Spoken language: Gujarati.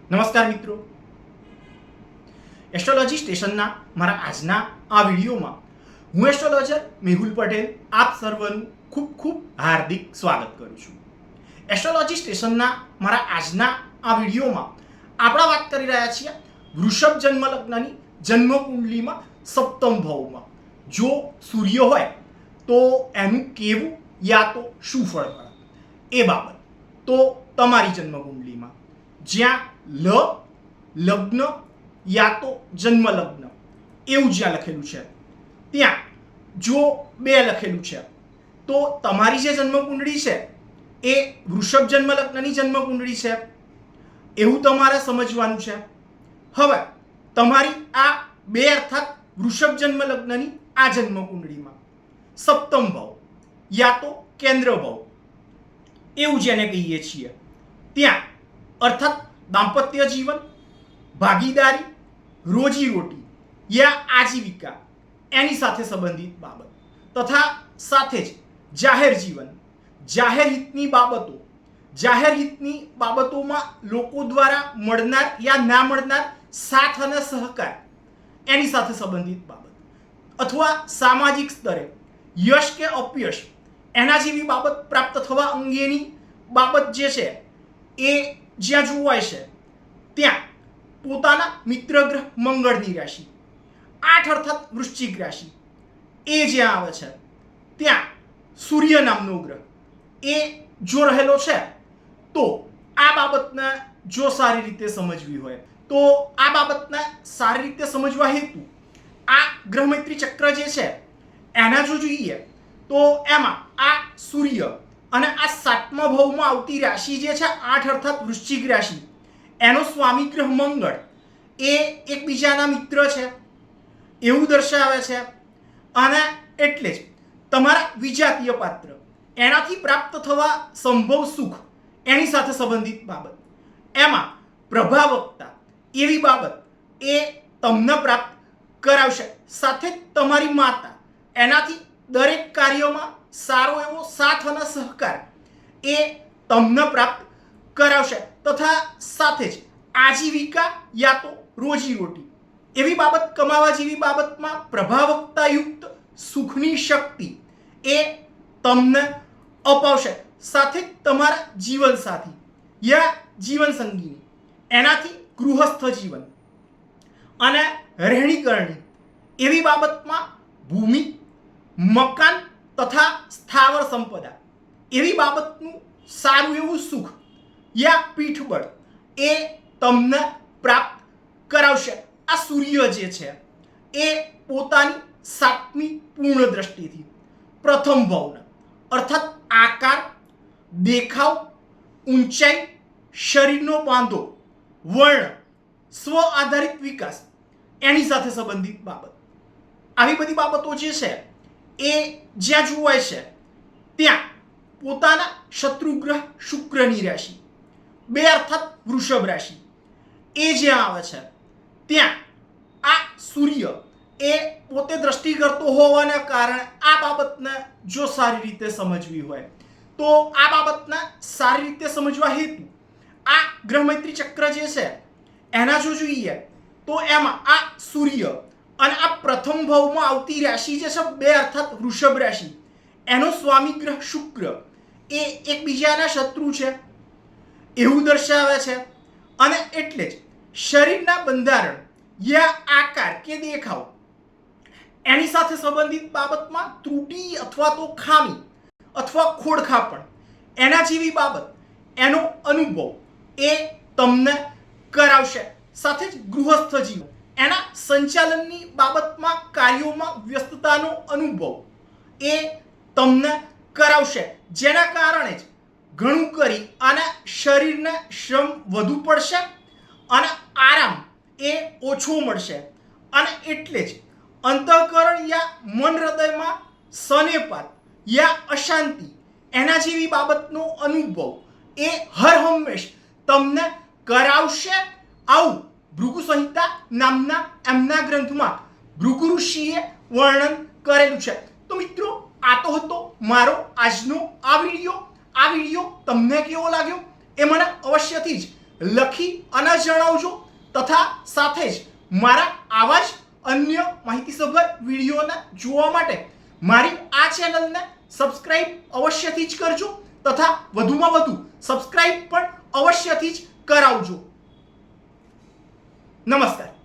નમસ્કાર મિત્રો, એસ્ટ્રોલોજી સ્ટેશનના મારા આજના આ વિડીયોમાં હું એસ્ટ્રોલોજર મેહુલ પટેલ આપ સર્વનું ખૂબ ખૂબ હાર્દિક સ્વાગત કરું છું. એસ્ટ્રોલોજી સ્ટેશનના મારા આજના આ વિડીયોમાં આપણે વાત કરી રહ્યા છીએ વૃષભ જન્મ લગ્નની જન્મ કુંડલીમાં સપ્તમ ભાવમાં જો સૂર્ય હોય તો એનું કેવું યા તો શું ફળ મળે એ બાબત. તો તમારી જન્મ કુંડલીમાં જ્યાં લગ્ન યા તો જન્મ લગ્ન એવું જ્યાં લખેલું છે ત્યાં જો 2 લખેલું છે તો તમારી જે જન્મ કુંડળી છે એ વૃષભ જન્મ લગ્નની જન્મ કુંડળી છે એવું તમારે સમજવાનું છે. હવે તમારી આ 2 અર્થાત વૃષભ જન્મ લગ્નની આ જન્મ કુંડળીમાં સપ્તમ ભાવ યા તો કેન્દ્ર ભાવ એવું જેને કહીએ છીએ ત્યાં અર્થાત દાંપત્ય જીવન, ભાગીદારી, રોજી રોટી યા આજીવિકા એની સાથે સંબંધિત બાબત તથા સાથે જ જાહેર જીવન, જાહેર હિતની બાબતો, જાહેર હિતની બાબતોમાં લોકો દ્વારા મળનાર યા ના મળનાર સાથ અને સહકાર એની સાથે સંબંધિત બાબત અથવા સામાજિક સ્તરે યશ કે અપયશ એના જેવી બાબત પ્રાપ્ત થવા અંગેની બાબત જે છે એ જ્યાં જોવાય છે ત્યાં પોતાના મિત્ર ગ્રહ મંગળની રાશિ 8 અર્થાત વૃશ્ચિક રાશિ એ જ્યાં આવે છે ત્યાં સૂર્ય નામનો ગ્રહ એ જો રહેલો છે તો આ બાબતને જો સારી રીતે સમજવી હોય તો આ બાબતને સારી રીતે સમજવા હેતુ આ ગ્રહમૈત્રી ચક્ર જે છે એના જો જોઈએ તો એમાં આ સૂર્ય અને આ 7મા ભાવમાં આવતી રાશિ જે છે 8 અર્થાત વૃશ્ચિક રાશિ એનો સ્વામી ગ્રહ મંગળ એ એકબીજાના મિત્ર છે એવું દર્શાવે છે. અને એટલે જ તમારા વિજાતીય પાત્ર એનાથી પ્રાપ્ત થવા સંભવ સુખ એની સાથે સંબંધિત બાબત એમાં પ્રભાવકતા એવી બાબત એ તમને પ્રાપ્ત કરાવશે. સાથે જ તમારી માતા એનાથી દરેક કાર્યોમાં સારો એવો સાથ અને સહકાર એ તમને પ્રાપ્ત કરાવશે તથા સાથે જ આજીવિકા યા તો રોજી રોટી એવી બાબત કમાવા જેવી બાબતમાં પ્રભાવકતાયુક્ત સુખની શક્તિ એ તમને અપાવશે. સાથે જ તમારા જીવનસાથી યા જીવનસંગીની એનાથી ગૃહસ્થ જીવન અને રહેણીકરણી એવી બાબતમાં ભૂમિ, મકાન તથા સ્થાવર સંપદા એવી બાબતનું સારું એવું સુખ યા પીઠબળ એ તમને પ્રાપ્ત કરાવશે. આ સૂર્ય જે છે એ પોતાની 7મી પૂર્ણ દ્રષ્ટિથી પ્રથમ ભાવના અર્થાત આકાર, દેખાવ, ઊંચાઈ, શરીરનો બાંધો, વર્ણ, સ્વ આધારિત વિકાસ એની સાથે સંબંધિત બાબત આવી બધી બાબતો જે છે એ જ્યાં જોવાય છે ત્યાં પોતાના શત્રુગ્રહ શુક્રની રાશિ 2 અર્થાત વૃષભ રાશિ એ જ્યાં આવે છે ત્યાં આ સૂર્ય એ પોતે દ્રષ્ટિ કરતો હોવાના કારણે આ બાબતને જો સારી રીતે સમજવી હોય તો આ બાબતને સારી રીતે સમજવા હેતુ આ ગ્રહમૈત્રી ચક્ર જે છે એના જો જોઈએ તો એમાં આ સૂર્ય અને આ પ્રથમ ભાવમાં આવતી રાશિ જે છે 2 અર્થાત વૃષભ રાશિ એનો સ્વામી ગ્રહ શુક્ર એ એકબીજાના શત્રુ છે એવું દર્શાવે છે. અને એટલે જ શરીરના બંધારણ યા આકાર કે દેખાવ એની સાથે સંબંધિત બાબતમાં ત્રુટિ અથવા તો ખામી અથવા ખોડખાપણ એના જેવી બાબત એનો અનુભવ એ તમને કરાવશે. સાથે જ ગૃહસ્થ જીવન એના સંચાલનની બાબતમાં કાર્યોમાં વ્યસ્તતાનો અનુભવ એ તમને કરાવશે, જેના કારણે જ ઘણું કરી અને શરીરને શ્રમ વધુ પડશે અને આરામ એ ઓછો મળશે. અને એટલે જ અંતઃકરણ યા મન હૃદયમાં સનેપાત યા અશાંતિ એના જેવી બાબતનો અનુભવ એ હર હંમેશ તમને કરાવશે. આવું ભૃગુ સંહિતા નામના એમના ગ્રંથમાં ભૃગુ ઋષિએ વર્ણન કરેલું છે. તો મિત્રો, આ તો હતો મારો આજનો આ વિડીયો. આ વિડીયો તમને કેવો લાગ્યો એ મને અવશ્યથી જ લખી અને જણાવજો તથા સાથે જ મારા આવા જ અન્ય માહિતીસભર વિડીયોને જોવા માટે મારી આ ચેનલને સબસ્ક્રાઇબ અવશ્યથી જ કરજો તથા વધુમાં વધુ સબસ્ક્રાઇબ પણ અવશ્યથી જ કરાવજો. નમસ્કાર.